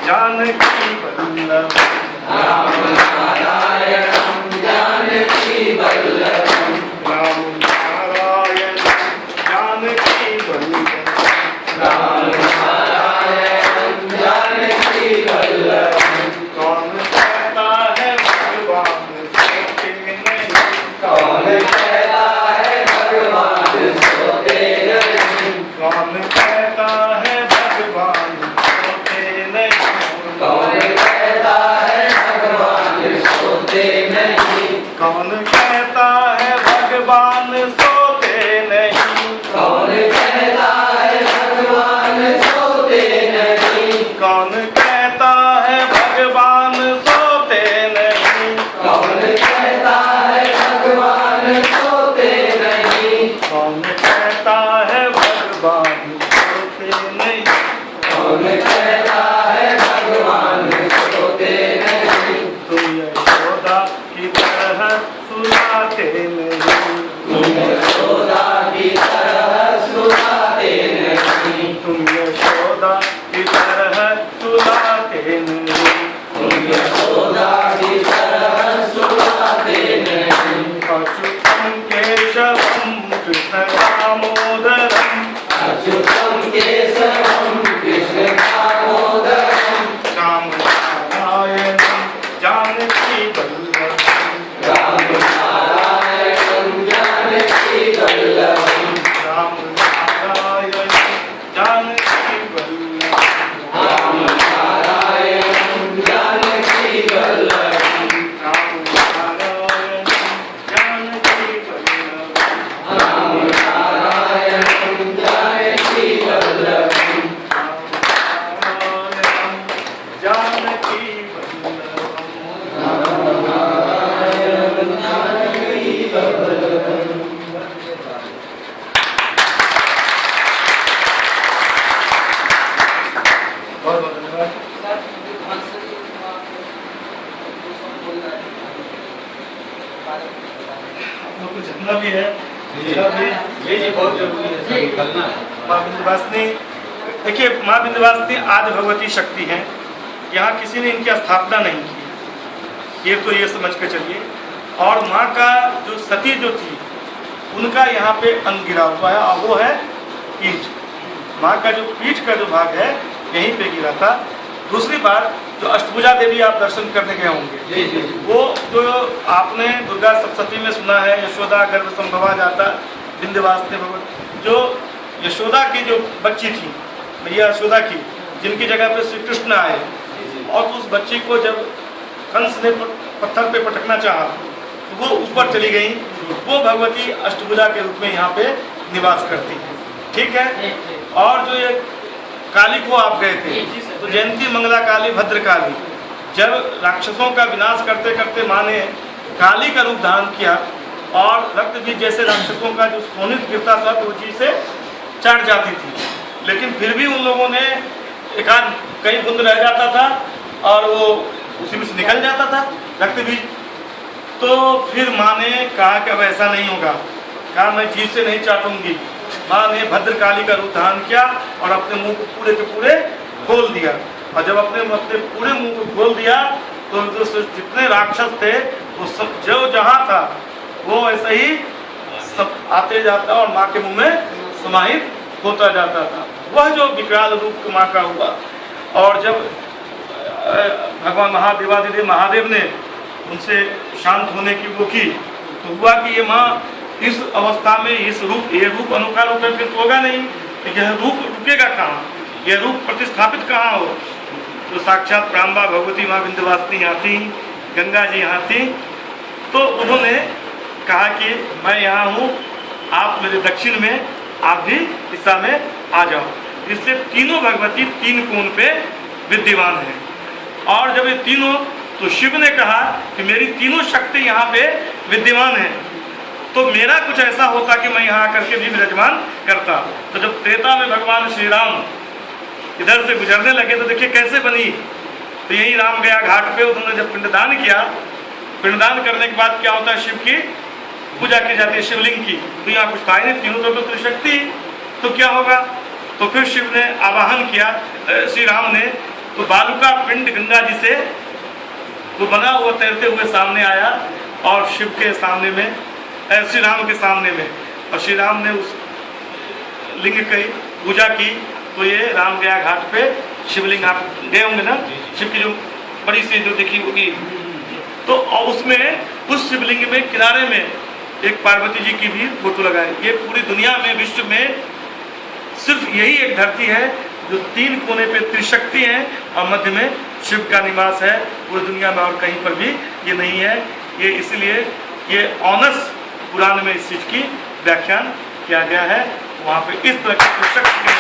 जानकी वल्लभ राम नारायणं जानकी वल्लभं राम नारायण जानकी वल्लभ राम नारायणं जानकी वल्लभं कौन कहता है भगवान सोते नहीं कौन कहता है भगवान सोते नहीं कौन कहता है भगवान सोते नहीं कौन कहता है भगवान सोते नहीं कौन कहता है भगवान सोते नहीं कौन कहता है भगवान सोते नहीं कौन कहता है भगवान सोते नहीं कौन कहता है भगवान सोते नहीं कौन कहता है भगवान सोते नहीं कौन कहता है भगवान सोते नहीं तुम यशोदा की तरह सुलाते नहीं तुम यशोदा की तरह सुलाते नहीं तुम यशोदा की तरह सुलाते नहीं तुम यशोदा की तरह सुलाते नहीं अच्युतम केशवम कृष्ण दामोदरम अच्युतम केशवम कृष्ण दामोदरम राम नारायणम जानकी वल्लभम राम नारायणं जानकी वल्लभं राम नारायण जानकी वल्लभ राम नारायणं जानकी वल्लभं राम नारायण जानकी वल्लभ राम नारायणं जानकी वल्लभं जानकी वल्लभ नारायणं जानकी वल्लभं बहुत बहुत धन्यवाद। आप लोग को जानना भी है लिखना भी ये बहुत जरूरी है निकलना है माँ विंध्यवासिनी। देखिए माँ विंध्यवासिनी आदि भगवती शक्ति हैं। यहाँ किसी ने इनकी स्थापना नहीं की, ये तो ये समझ के चलिए। और माँ का जो सती जो थी उनका यहाँ पे अंग गिरा हुआ है और वो है पीठ। माँ का जो पीठ का जो भाग है यहीं पे गिरा था। दूसरी बात जो अष्टभुजा देवी आप दर्शन करने गए होंगे, जी जी वो जो आपने दुर्गा सप्तशती में सुना है, यशोदा गर्भ संभवा जाता विंध्यवासिनी भगवती, जो यशोदा की जो बच्ची थी मैया यशोदा की, जिनकी जगह पे श्री कृष्ण आए और उस बच्ची को जब कंस ने पत्थर पे पटकना चाहा तो वो ऊपर चली गई, वो भगवती अष्टभुजा के रूप में यहाँ पे निवास करती है। ठीक है। और जो ये काली को आप गए थे तो जयंती मंगला काली भद्र काली, जब राक्षसों का विनाश करते करते माँ ने काली का रूप धारण किया और रक्त भी जैसे राक्षसों का जो सोनित गिरता था तो वो चीज से चढ़ जाती थी, लेकिन फिर भी उन लोगों ने एकाध कहीं बूंद रह जाता था और वो उसी में से निकल जाता था रक्त बीज। तो फिर माँ ने कहा कि अब ऐसा नहीं होगा, कहा मैं जीभ से नहीं चाटूंगी। माँ ने भद्रकाली का रूप धारण किया और अपने मुंह को पूरे के पूरे खोल दिया। और जब अपने पूरे मुंह को खोल दिया तो जितने राक्षस थे वो सब जो जहाँ था वो ऐसे ही सब आते जाता और माँ के मुंह में समाहित होता जाता था। वह जो विकराल रूप माँ का हुआ। और जब भगवान महादेवादिदेव महादेव ने उनसे शांत होने की वो की तो हुआ कि ये माँ इस अवस्था में ये रूप अनुकाल होकर फिर तो होगा नहीं, यह रूप रुकेगा कहाँ, यह रूप प्रतिस्थापित कहाँ हो। तो साक्षात प्रांबा भगवती माँ विंध्यवासिनी यहाँ थी, गंगा जी यहाँ थी। तो उन्होंने कहा कि मैं यहाँ हूँ, आप मेरे दक्षिण में, आप भी दिशा में आ जाओ। इसलिए तीनों भगवती तीन कोण पे विद्यमान है। और जब ये तीनों, तो शिव ने कहा कि मेरी तीनों शक्ति यहाँ पे विद्यमान है, तो मेरा कुछ ऐसा होता कि मैं यहाँ आकर के भी विराजमान करता। तो जब त्रेता में भगवान श्री राम इधर से गुजरने लगे तो देखिए कैसे बनी। तो यही राम गया घाट पे, उन्होंने जब पिंडदान किया, पिंडदान करने के बाद क्या होता है, शिव की पूजा की जाती है, शिवलिंग की। तो यहाँ कुछ था ही नहीं, तीनों तो त्रिशक्ति, तो क्या होगा। तो फिर शिव ने आवाहन किया, श्री राम ने, तो बालू का पिंड गंगा जी से वो बना हुआ तैरते हुए सामने आया और शिव के सामने में, श्री राम के सामने में, और श्री राम ने उस लिंग की पूजा की। तो ये राम गया घाट पे शिवलिंग, आप गए होंगे ना, शिव की जो बड़ी सी जो देखी होगी, तो और उसमें उस शिवलिंग में किनारे में एक पार्वती जी की भी फोटो लगाई। ये पूरी दुनिया में, विश्व में सिर्फ यही एक धरती है जो 3 कोने पे त्रिशक्ति है और मध्य में शिव का निवास है। पूरी दुनिया में और कहीं पर भी ये नहीं है। ये इसलिए ये ऑनस पुराण में इस चीज की व्याख्यान किया गया है। वहाँ पे इस तरह की त्रिशक्ति के